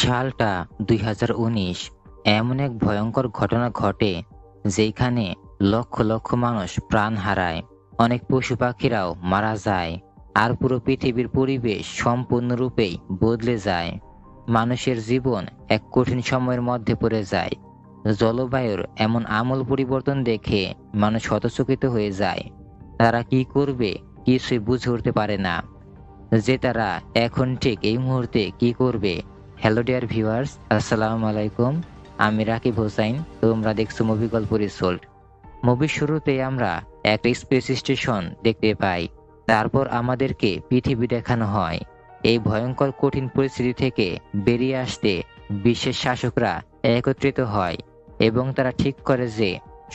সালটা ২০১৯। এমন এক ভয়ঙ্কর ঘটনা ঘটে যেখানে লক্ষ লক্ষ মানুষ প্রাণ হারায়, অনেক পশু পাখিরাও মারা যায়, আর পুরো পৃথিবীর পরিবেশ সম্পূর্ণরূপেই বদলে যায়। মানুষের জীবন এক কঠিন সময়ের মধ্যে পড়ে যায়। জলবায়ুর এমন আমূল পরিবর্তন দেখে মানুষ হতচকিত হয়ে যায়। তারা কি করবে কিছুই বুঝে উঠতে পারে না যে তারা এখন ঠিক এই মুহূর্তে কি করবে। হ্যালো ডিয়ার ভিউয়ার্স, আসসালামু আলাইকুম। আমি রাকিব হোসাইন, তোমরা দেখছো মুভি গল্প রিসোল্ট। মুভির শুরুতেই আমরা একটা স্পেস স্টেশন দেখতে পাই। তারপর আমাদেরকে পৃথিবী দেখানো হয়। এই ভয়ঙ্কর কঠিন পরিস্থিতি থেকে বেরিয়ে আসতে বিশ্বের শাসকরা একত্রিত হয় এবং তারা ঠিক করে যে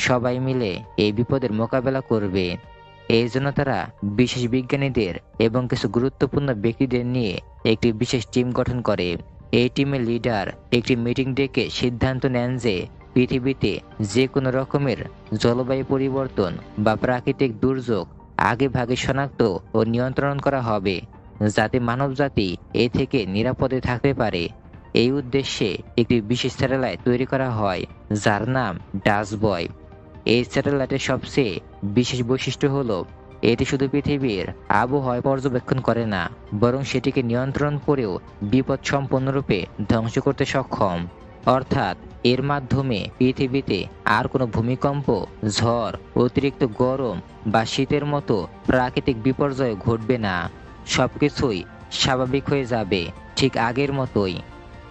সবাই মিলে এই বিপদের মোকাবেলা করবে। এই জন্য তারা বিশেষ বিজ্ঞানীদের এবং কিছু গুরুত্বপূর্ণ ব্যক্তিদের নিয়ে একটি বিশেষ টিম গঠন করে। এই টিমের লিডার একটি মিটিং ডেকে সিদ্ধান্ত নেন যে পৃথিবীতে যে কোনো রকমের জলবায়ু পরিবর্তন বা প্রাকৃতিক দুর্যোগ আগে ভাগে শনাক্ত ও নিয়ন্ত্রণ করা হবে, যাতে মানবজাতি এ থেকে নিরাপদে থাকতে পারে। এই উদ্দেশ্যে একটি বিশেষ স্যাটেলাইট তৈরি করা হয়, যার নাম ডাচ বয়। এই স্যাটেলাইটের সবচেয়ে বিশেষ বৈশিষ্ট্য হলো এটি শুধু পৃথিবীর আবহাওয়া পর্যবেক্ষণ করে না, বরং সেটিকে নিয়ন্ত্রণ করেও বিপদ সম্পূর্ণরূপে ধ্বংস করতে সক্ষম। অর্থাৎ এর মাধ্যমে পৃথিবীতে আর কোনো ভূমিকম্প, ঝড়, অতিরিক্ত গরম বা শীতের মতো প্রাকৃতিক বিপর্যয় ঘটবে না। সবকিছুই স্বাভাবিক হয়ে যাবে, ঠিক আগের মতোই।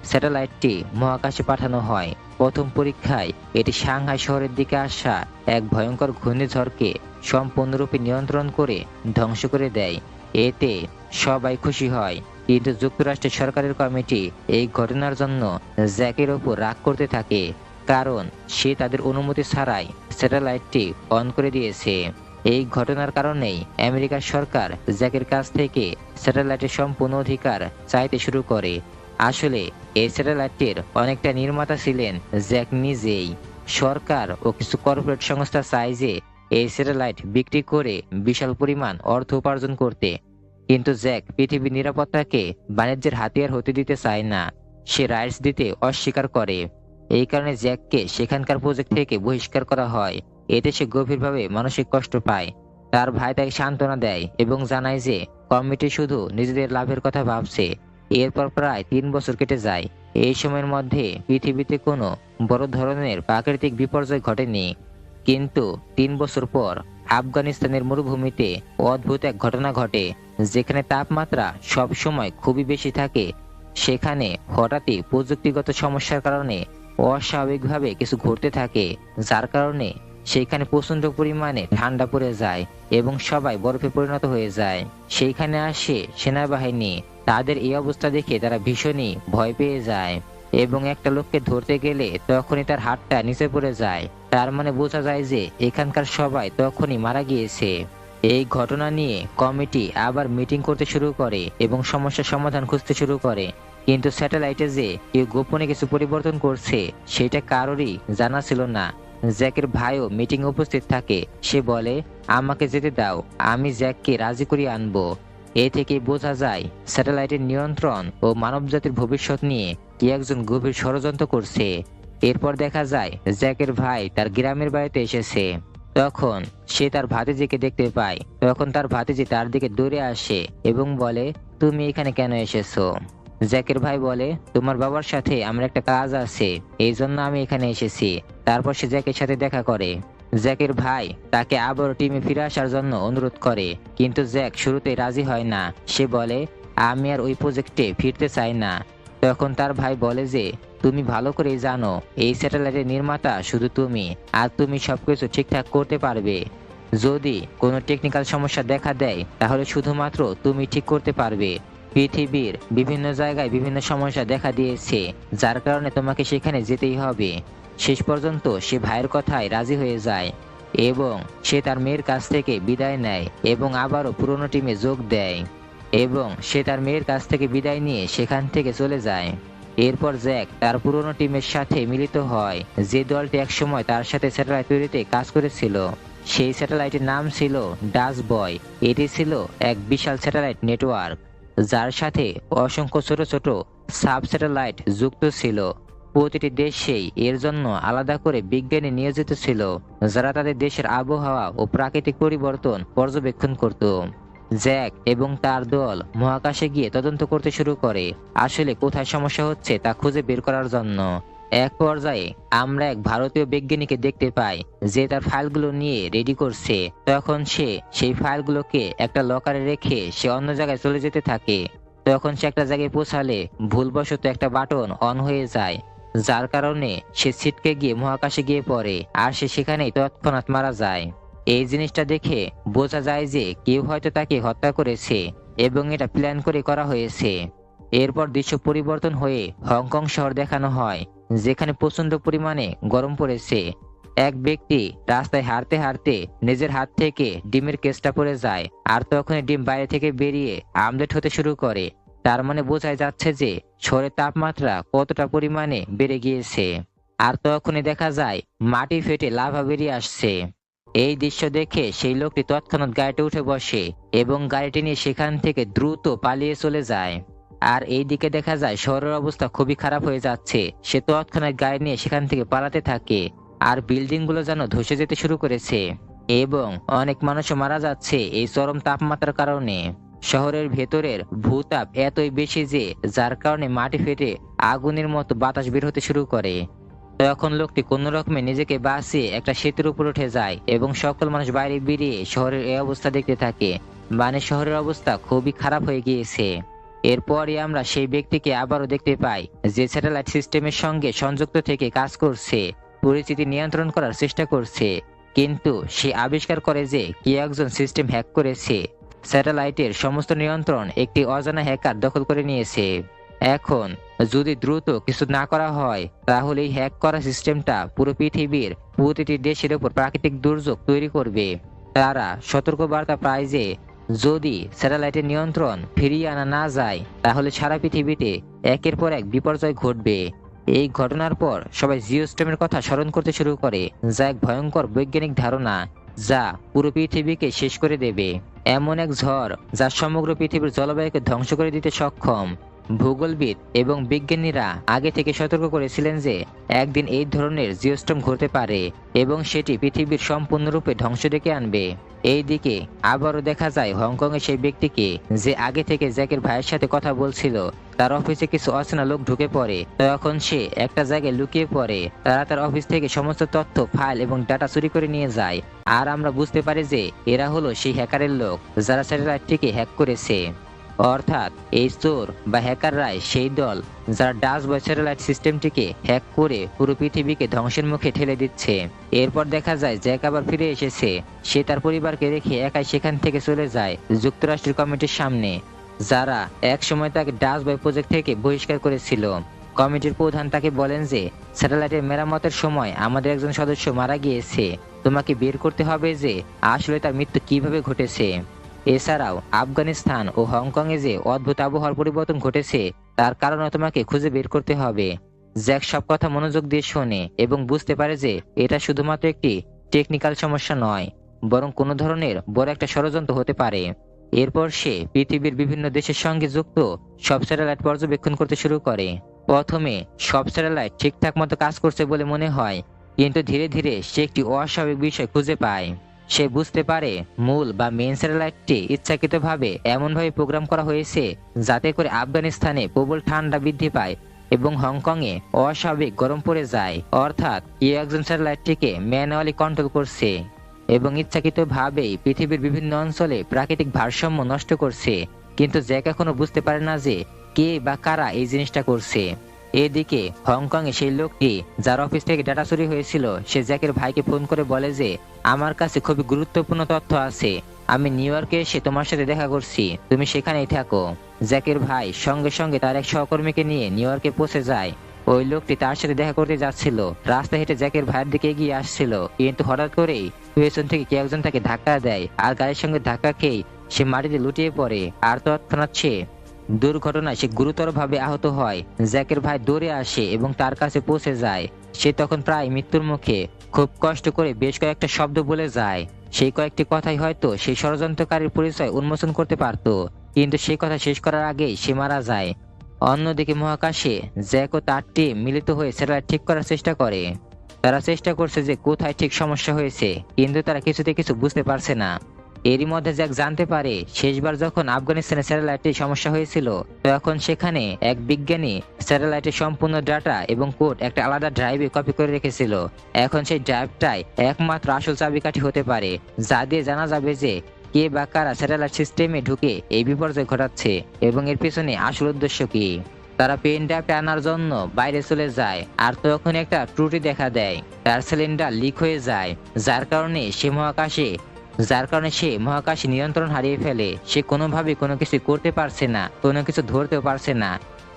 স্যাটেলাইটটি মহাকাশে পাঠানো হয়। প্রথম পরীক্ষায় এটি সাংহাই শহরের দিকে আসা এক ভয়ঙ্কর ঘূর্ণিঝড়কে সম্পূর্ণরূপে নিয়ন্ত্রণ করে ধ্বংস করে দেয়। এতে সবাই খুশি হয়, কিন্তু যুক্তরাষ্ট্রের সরকারের কমিটি এই ঘটনার জন্য জ্যাকের ওপর রাগ করতে থাকে, কারণ সে তাদের অনুমতি ছাড়াই স্যাটেলাইটটি অন করে দিয়েছে। এই ঘটনার কারণেই আমেরিকার সরকার জ্যাকের কাছ থেকে স্যাটেলাইটের সম্পূর্ণ অধিকার চাইতে শুরু করে। আসলে এই স্যাটেলাইটের অনেকটা নির্মাতা ছিলেন জ্যাক নিজেই। সরকার ও কিছু কর্পোরেট সংস্থা চায় যে এই স্যাটেলাইট বিক্রি করে বিশাল পরিমাণ অর্থ উপার্জন করতে, কিন্তু জ্যাক পৃথিবীর নিরাপত্তাকে বাণিজ্যের হাতিয়ার হতে দিতে চায় না। সে রাইটস দিতে অস্বীকার করে। এই কারণে জ্যাককে সেখানকার প্রজেক্ট থেকে বহিষ্কার করা হয়। এতে সে গভীরভাবে মানসিক কষ্ট পায়। তার ভাই তাকে সান্ত্বনা দেয় এবং জানায় যে কমিটি শুধু নিজেদের লাভের কথা ভাবছে। এরপর প্রায় ৩ বছর কেটে যায়। এই সময়ের মধ্যে পৃথিবীতে কোনো বড় ধরনের প্রাকৃতিক বিপর্যয় ঘটেনি, কিন্তু ৩ বছর পর আফগানিস্তানের মরুভূমিতে অদ্ভুত এক ঘটনা ঘটে, যেখানে তাপমাত্রা সব সময় খুবই বেশি থাকে। সেখানে হঠাৎই প্রযুক্তিগত সমস্যার কারণে অস্বাভাবিকভাবে কিছু ঘটতে থাকে, যার কারণে সেখানে প্রচন্ড পরিমাণে ঠান্ডা পড়ে যায় এবং সবাই বরফে পরিণত হয়ে যায়। সেইখানে আসে সেনাবাহিনী। তাদের এই অবস্থা দেখে তারা ভীষণই ভয় পেয়ে যায় এবং একটা লোককে ধরতে গেলে তখনই তার হাতটা নিচে পড়ে যায়। তার মানে বোঝা যায় যে এখানকার সবাই তখনই মারা গিয়েছে। এই ঘটনা নিয়ে কমিটি আবার মিটিং করতে শুরু করে এবং সমস্যার সমাধান খুঁজতে শুরু করে, কিন্তু স্যাটেলাইটে যে কেউ গোপনে কিছু পরিবর্তন করছে সেটা কারোরই জানা ছিল না। জ্যাকের ভাইও মিটিং উপস্থিত থাকে। সে বলে, আমাকে যেতে দাও, আমি জ্যাককে রাজি করিয়ে আনবো। এ থেকে বোঝা যায় স্যাটেলাইটের নিয়ন্ত্রণ ও মানবজাতির ভবিষ্যৎ নিয়ে কি একজন গভীর ষড়যন্ত্র করছে। এরপর দেখা যায় জ্যাকের ভাই তার গ্রামের বাড়িতে এসেছে। তখন সে তার ভাতিজিকে দেখতে পায়। তখন তার ভাতিজি তার দিকে দৌড়ে আসে এবং বলে, তুমি এখানে কেন এসেছো? জ্যাকের ভাই বলে, তোমার বাবার সাথে আমার একটা কাজ আছে, এই জন্য আমি এখানে এসেছি। তারপর সে জ্যাকের সাথে দেখা করে। জ্যাকের ভাই তাকে আবার টিমে ফিরে আসার জন্য অনুরোধ করে, কিন্তু জ্যাক শুরুতে রাজি হয় না। সে বলে, আমি আর ওই প্রজেক্টে ফিরতে চাই না। তখন তার ভাই বলে যে, তুমি ভালো করেই জানো এই স্যাটেলাইটের নির্মাতা শুধু তুমি, আর তুমি সবকিছু ঠিকঠাক করতে পারবে। যদি কোনো টেকনিক্যাল সমস্যা দেখা দেয় তাহলে শুধুমাত্র তুমি ঠিক করতে পারবে। পৃথিবীর বিভিন্ন জায়গায় বিভিন্ন সমস্যা দেখা দিয়েছে, যার কারণে তোমাকে সেখানে যেতেই হবে। শেষ পর্যন্ত সে ভাইয়ের কথায় রাজি হয়ে যায় এবং সে তার মেয়ের কাছ থেকে বিদায় নেয় এবং আবারও পুরনো টিমে যোগ দেয় এবং সে তার মেয়ের কাছ থেকে বিদায় নিয়ে সেখান থেকে চলে যায়। এরপর জ্যাক তার পুরনো টিমের সাথে মিলিত হয়, যে দলটি একসময় তার সাথে স্যাটেলাইট তৈরিতে কাজ করেছিল। সেই স্যাটেলাইটের নাম ছিল ডাচ বয়। এটি ছিল এক বিশাল স্যাটেলাইট নেটওয়ার্ক, যার সাথে অসংখ্য ছোট ছোট সাব স্যাটেলাইট যুক্ত ছিল। প্রতিটি দেশেই এর জন্য আলাদা করে বিজ্ঞানী নিয়োজিত ছিল, যারা তাদের দেশের আবহাওয়া ও প্রাকৃতিক পরিবর্তন পর্যবেক্ষণ করত। জ্যাক এবং তার দল মহাকাশে গিয়ে তদন্ত করতে শুরু করে, আসলে কোথায় সমস্যা হচ্ছে তা খুঁজে বের করার জন্য। এক পর্যায়ে আমরা এক ভারতীয় বিজ্ঞানীকে দেখতে পাই, যে তার ফাইলগুলো নিয়ে রেডি করছে। তখন সে সেই ফাইলগুলোকে একটা লকারে রেখে সে অন্য জায়গায় চলে যেতে থাকে। তখন সে একটা জায়গায় পৌঁছালে ভুলবশত একটা বাটন অন হয়ে যায়, যার কারণে সে ছিটকে গিয়ে মহাকাশে গিয়ে পড়ে, আর সে সেখানেই তৎক্ষণাৎ মারা যায়। এই জিনিসটা দেখে বোঝা যায় যে কেউ হয়তো তাকে হত্যা করেছে এবং এটা প্ল্যান করে করা হয়েছে। এরপর দৃশ্য পরিবর্তন হয়ে হংকং শহর দেখানো হয়, যেখানে প্রচন্ড পরিমাণে গরম পড়েছে। এক ব্যক্তি রাস্তায় হাঁটতে হাঁটতে নিজের হাত থেকে ডিমের কেসটা পড়ে যায়, আর তখনই ডিম বাইরে থেকে বেরিয়ে আমলেট হতে শুরু করে। তার মানে বোঝাই যাচ্ছে যে শহরের তাপমাত্রা কতটা পরিমাণে বেড়ে গিয়েছে। আর তখনই দেখা যায় মাটি ফেটে লাভা বেরিয়ে আসছে। এই দৃশ্য দেখে সেই লোকটি তৎক্ষণাৎ গাড়িতে উঠে বসে এবং গাড়িটি নিয়ে সেখান থেকে দ্রুত পালিয়ে চলে যায়। আর এই দিকে দেখা যায় শহরের অবস্থা খুবই খারাপ হয়ে যাচ্ছে। সে তৎক্ষণাৎ গাড়ি নিয়ে সেখান থেকে পালাতে থাকে, আর বিল্ডিং গুলো যেন ধসে যেতে শুরু করেছে এবং অনেক মানুষও মারা যাচ্ছে এই চরম তাপমাত্রার কারণে। শহরের ভেতরের ভূতাপ এতই বেশি যে যার কারণে মাটি ফেটে আগুনের মতো বাতাস বের হতে শুরু করে। তখন লোকটি কোনো রকমে নিজেকে বাঁচিয়ে একটা সেতুর উপর উঠে যায় এবং সকল মানুষ বাইরে বেরিয়ে শহরের এই অবস্থা দেখতে থাকে। মানে শহরের অবস্থা খুবই খারাপ হয়ে গিয়েছে। এরপরই আমরা সেই ব্যক্তিকে আবারও দেখতে পাই, যে স্যাটেলাইট সিস্টেমের সঙ্গে সংযুক্ত থেকে কাজ করছে, পরিস্থিতি নিয়ন্ত্রণ করার চেষ্টা করছে। কিন্তু সে আবিষ্কার করে যে কেউ একজন সিস্টেম হ্যাক করেছে। স্যাটেলাইটের সমস্ত নিয়ন্ত্রণ একটি অজানা হ্যাকার দখল করে নিয়েছে। এখন যদি দ্রুত কিছু না করা হয়, তাহলে এই হ্যাক করা সিস্টেমটা পুরো পৃথিবীর প্রতিটি দেশের উপর প্রাকৃতিক দুর্যোগ তৈরি করবে। তারা সতর্কবার্তা পায় যে যদি স্যাটেলাইটের নিয়ন্ত্রণ ফিরিয়ে আনা না যায়, তাহলে সারা পৃথিবীতে একের পর এক বিপর্যয় ঘটবে। এই ঘটনার পর সবাই জিওস্টর্মের কথা স্মরণ করতে শুরু করে, যা এক ভয়ঙ্কর বৈজ্ঞানিক ধারণা যা পুরো পৃথিবীকে শেষ করে দেবে। এমন এক ঝড় যা সমগ্র পৃথিবীর জলবায়ুকে ধ্বংস করে দিতে সক্ষম। ভূগোলবিদ এবং বিজ্ঞানীরা আগে থেকে সতর্ক করেছিলেন যে একদিন এই ধরনের জিওস্টর্ম ঘটতে পারে এবং সেটি পৃথিবীর সম্পূর্ণরূপে ধ্বংস ডেকে আনবে। এইদিকে আবারও দেখা যায় হংকং এর সেই ব্যক্তিকে, যে আগে থেকে জ্যাকের ভাইয়ের সাথে কথা বলছিল। তার অফিসে কিছু অচেনা লোক ঢুকে পড়ে, তখন সে একটা জায়গায় লুকিয়ে পড়ে। তারা তার অফিস থেকে সমস্ত তথ্য, ফাইল এবং ডাটা চুরি করে নিয়ে যায়। আর আমরা বুঝতে পারি যে এরা হলো সেই হ্যাকারের লোক, যারা স্যাটেলাইটটিকে হ্যাক করেছে। অর্থাৎ এই চোর বা হ্যাকাররাই সেই দল যারা ডাচ বয় স্যাটেলাইট সিস্টেমটিকে হ্যাক করে পুরো পৃথিবীকে ধ্বংসের মুখে ঠেলে দিচ্ছে। এরপর দেখা যায় জ্যাক আবার ফিরে এসেছে। সে তার পরিবারকে রেখে একাই সেখান থেকে চলে যায় যুক্তরাষ্ট্রের কমিটির সামনে, যারা এক সময় তাকে ডাচ বয় প্রজেক্ট থেকে বহিষ্কার করেছিল। কমিটির প্রধান তাকে বলেন যে স্যাটেলাইটের মেরামতের সময় আমাদের একজন সদস্য মারা গিয়েছে। তোমাকে বের করতে হবে যে আসলে তার মৃত্যু কিভাবে ঘটেছে। এছাড়াও আফগানিস্তান ও হংকং এ যে অদ্ভুত আবহাওয়ার পরিবর্তন ঘটেছে, তার কারণে তোমাকে খুঁজে বের করতে হবে। জ্যাক সব কথা মনোযোগ দিয়ে শোনে এবং বুঝতে পারে যে এটা শুধুমাত্র একটি টেকনিক্যাল সমস্যা নয়, বরং কোনো ধরনের বড় একটা ষড়যন্ত্র হতে পারে। এরপর সে পৃথিবীর বিভিন্ন দেশের সঙ্গে যুক্ত সব স্যাটেলাইট পর্যবেক্ষণ করতে শুরু করে। প্রথমে সব স্যাটেলাইট ঠিকঠাক মতো কাজ করছে বলে মনে হয়, কিন্তু ধীরে ধীরে সে একটি অস্বাভাবিক বিষয় খুঁজে পায়। সে বুঝতে পারে মূল বা মেইন স্যাটেলাইটটি ইচ্ছাকৃতভাবে এমনভাবে প্রোগ্রাম করা হয়েছে যাতে করে আফগানিস্তানে প্রবল ঠান্ডা বৃদ্ধি পায় এবং হংকংয়ে অস্বাভাবিক গরম পড়ে যায়। অর্থাৎ কেউ একজন স্যাটেলাইটটিকে ম্যানুয়ালি কন্ট্রোল করছে এবং ইচ্ছাকৃতভাবেই পৃথিবীর বিভিন্ন অঞ্চলে প্রাকৃতিক ভারসাম্য নষ্ট করছে। কিন্তু জ্যাক এখনো বুঝতে পারে না যে কে বা কারা এই জিনিসটা করছে। এদিকে হংকং এ সেই লোকটি যার অফিস থেকে ডাটা চুরি হয়েছিল, সে জ্যাকের ভাইকে ফোন করে বলে যে আমার কাছে খুবই গুরুত্বপূর্ণ তথ্য আছে, আমি নিউ ইয়র্কে এসে তোমার সাথে দেখা করছি, তুমি সেখানেই থাকো। জ্যাকের ভাই সঙ্গে সঙ্গে তার এক সহকর্মীকে নিয়ে নিউ ইয়র্কে পৌঁছে যায়। ওই লোকটি তার সাথে দেখা করতে যাচ্ছিল, রাস্তা হেঁটে জ্যাকের ভাইয়ের দিকে এগিয়ে আসছিল, কিন্তু হঠাৎ করেই পেছন থেকে কেউ একজন তাকে ধাক্কা দেয়, আর গাড়ির সঙ্গে ধাক্কা খেয়ে সে মাটিতে লুটিয়ে পড়ে। আর তৎক্ষণাৎ সে দুর্ঘটনায় সে গুরুতরভাবে আহত হয়। জ্যাকের ভাই দৌড়ে আসে এবং তার কাছে পৌঁছে যায়। সে তখন প্রায় মৃত্যুর মুখে। খুব কষ্ট করে বেশ কয়েকটা শব্দ বলে যায়। সেই কয়েকটি কথাই হয়তো সেই ষড়যন্ত্রকারীর পরিচয় উন্মোচন করতে পারত, কিন্তু সেই কথা শেষ করার আগেই সে মারা যায়। অন্যদিকে মহাকাশে জ্যাক ও তার টিম মিলিত হয়ে স্যাটেলাইট ঠিক করার চেষ্টা করে। তারা চেষ্টা করছে যে কোথায় ঠিক সমস্যা হয়েছে, কিন্তু তারা কিছুতে কিছু বুঝতে পারছে না। এরই মধ্যে জ্যাক জানতে পারে শেষবার যখন আফগানিস্তানে স্যাটেলাইটে সমস্যা হয়েছিল, তখন সেখানে এক বিজ্ঞানী স্যাটেলাইটের সম্পূর্ণ ডাটা এবং কোড একটা আলাদা ড্রাইভে কপি করে রেখেছিল। এখন সেই ড্রাইভটাই একমাত্র আসল চাবিকাঠি হতে পারে, যা দিয়ে জানা যাবে যে কে বা কারা স্যাটেলাইট সিস্টেমে ঢুকে এই বিপর্যয় ঘটাচ্ছে এবং এর পেছনে আসল উদ্দেশ্য কি। তারা পেন ড্রাইভটা আনার জন্য বাইরে চলে যায়, আর তখন একটা ত্রুটি দেখা দেয়। তার সিলিন্ডার লিক হয়ে যায়, যার কারণে সে মহাকাশে নিয়ন্ত্রণ হারিয়ে ফেলে। সে কোনোভাবে কোনো কিছু করতে পারছে না, কোনো কিছু ধরতেও পারছে না।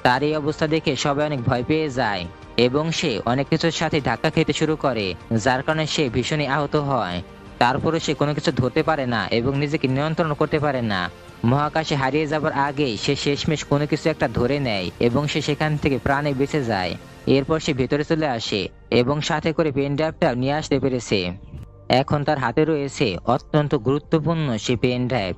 তার এই অবস্থা দেখে সবাই অনেক ভয় পেয়ে যায় এবং সে অনেক কিছুর সাথে ধাক্কা খেতে শুরু করে, যার কারণে সে ভীষণই আহত হয়। তারপরে সে কোনো কিছু ধরতে পারে না এবং নিজেকে নিয়ন্ত্রণ করতে পারে না। মহাকাশে হারিয়ে যাবার আগেই সে শেষমেশ কোনো কিছু একটা ধরে নেয় এবং সে সেখান থেকে প্রাণে বেঁচে যায়। এরপর সে ভেতরে চলে আসে এবং সাথে করে পেন ড্রাইভটা নিয়ে আসতে পেরেছে। এখন তার হাতে রয়েছে অত্যন্ত গুরুত্বপূর্ণ সেই পেন ড্রাইভ।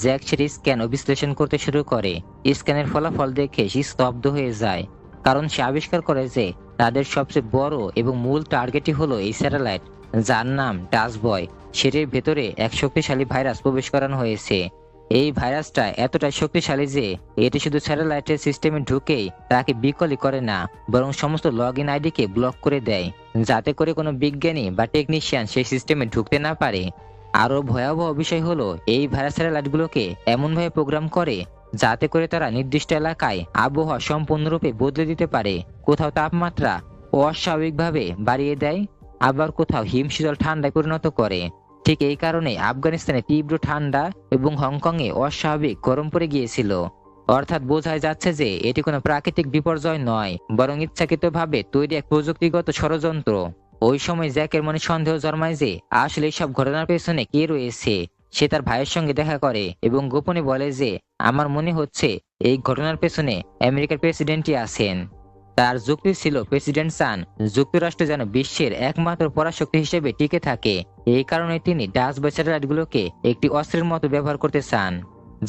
জ্যাক সেটি স্ক্যান ও বিশ্লেষণ করতে শুরু করে। স্ক্যানের ফলাফল দেখে সে স্তব্ধ হয়ে যায়, কারণ সে আবিষ্কার করে যে তাদের সবচেয়ে বড় এবং মূল টার্গেটই হলো এই স্যাটেলাইট, যার নাম ডাচ বয়। সেটির ভেতরে এক শক্তিশালী ভাইরাস প্রবেশ করানো হয়েছে। এই ভাইরাসটা এতটাই শক্তিশালী যে এটি শুধু স্যাটেলাইটের সিস্টেমে ঢুকেই তাকে বিকলই করে না, বরং সমস্ত লগ ইন আইডিকে ব্লক করে দেয়, যাতে করে কোনো বিজ্ঞানী বা টেকনিশিয়ান সেই সিস্টেমে ঢুকতে না পারে। আরো ভয়াবহ বিষয় হলো এই ভাইরাস স্যাটেলাইটগুলোকে এমনভাবে প্রোগ্রাম করে যাতে করে তারা নির্দিষ্ট এলাকায় আবহাওয়া সম্পূর্ণরূপে বদলে দিতে পারে। কোথাও তাপমাত্রা অস্বাভাবিকভাবে বাড়িয়ে দেয়, আবার কোথাও হিমশীতল ঠান্ডায় পরিণত করে। ঠিক এই কারণে আফগানিস্তানে তীব্র ঠান্ডা এবং হংকংয়ে অস্বাভাবিক গরম পড়ে গিয়েছিল। অর্থাৎ বোঝাই যাচ্ছে যে এটি কোনো প্রাকৃতিক বিপর্যয় নয়, বরং ইচ্ছাকৃতভাবে তৈরি এক প্রযুক্তিগত ষড়যন্ত্র। ওই সময় জ্যাকের মনে সন্দেহ জন্মায় যে আসলে এইসব ঘটনার পেছনে কে রয়েছে। সে তার ভাইয়ের সঙ্গে দেখা করে এবং গোপনে বলে যে আমার মনে হচ্ছে এই ঘটনার পেছনে আমেরিকার প্রেসিডেন্টই আছেন। তার যুক্তি ছিল প্রেসিডেন্ট চান যুক্তরাষ্ট্র যেন বিশ্বের একমাত্র পরাশক্তি হিসেবে টিকে থাকে। এই কারণে তিনি ডাচ বয় স্যাটেলাইটগুলোকে একটি অস্ত্রের মতো ব্যবহার করতে চান,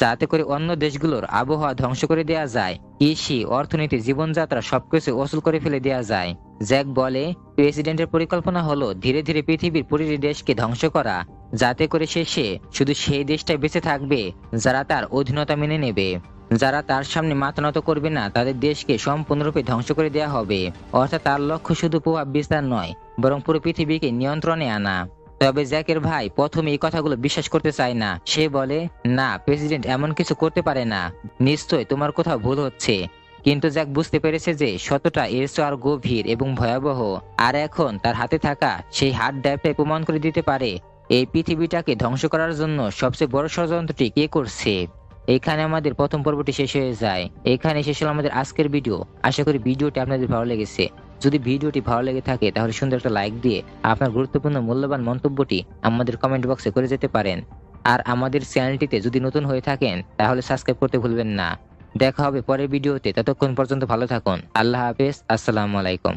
যাতে করে অন্য দেশগুলোর আবহাওয়া ধ্বংস করে দেয়া যায়, কৃষি, অর্থনীতি, জীবনযাত্রা সবকিছু অচল করে ফেলে দেয়া যায়। জ্যাক বলে প্রেসিডেন্টের পরিকল্পনা হলো ধীরে ধীরে পৃথিবীর প্রতিটি দেশকে ধ্বংস করা, যাতে করে শেষে শুধু সেই দেশটাই বেঁচে থাকবে যারা তার অধীনতা মেনে নেবে। যারা তার সামনে মাথা নত করবে না তাদের দেশকে সম্পূর্ণরূপে ধ্বংস করে দেওয়া হবে। অর্থাৎ তার লক্ষ্য শুধু প্রভাব বিস্তার নয়, বরং পুরো পৃথিবীকে নিয়ন্ত্রণে আনা। তবে জ্যাকের ভাই প্রথমে এই কথাগুলো বিশ্বাস করতে চায় না। সে বলে, না, প্রেসিডেন্ট এমন কিছু করতে পারে না, নিশ্চয় তোমার কোথাও ভুল হচ্ছে। কিন্তু জ্যাক বুঝতে পেরেছে যে সত্যটা এর চেয়ে আরো গভীর এবং ভয়াবহ। আর এখন তার হাতে থাকা সেই হার্ড ড্রাইভটাই প্রমাণ করে দিতে পারে এই পৃথিবীটাকে ধ্বংস করার জন্য সবচেয়ে বড় ষড়যন্ত্রটি কে করছে। এখানে আমাদের প্রথম পর্বটি শেষ হয়ে যায়। এখানে শেষ হলো আমাদের আজকের ভিডিও। আশা করি ভিডিওটি আপনাদের ভালো লেগেছে। যদি ভিডিওটি ভালো লেগে থাকে তাহলে সুন্দর একটা লাইক দিয়ে আপনার গুরুত্বপূর্ণ মূল্যবান মন্তব্যটি আমাদের কমেন্ট বক্সে করে যেতে পারেন। আর আমাদের চ্যানেলটিতে যদি নতুন হয়ে থাকেন তাহলে সাবস্ক্রাইব করতে ভুলবেন না। দেখা হবে পরের ভিডিওতে, ততক্ষণ পর্যন্ত ভালো থাকুন। আল্লাহ হাফেজ, আসসালামু আলাইকুম।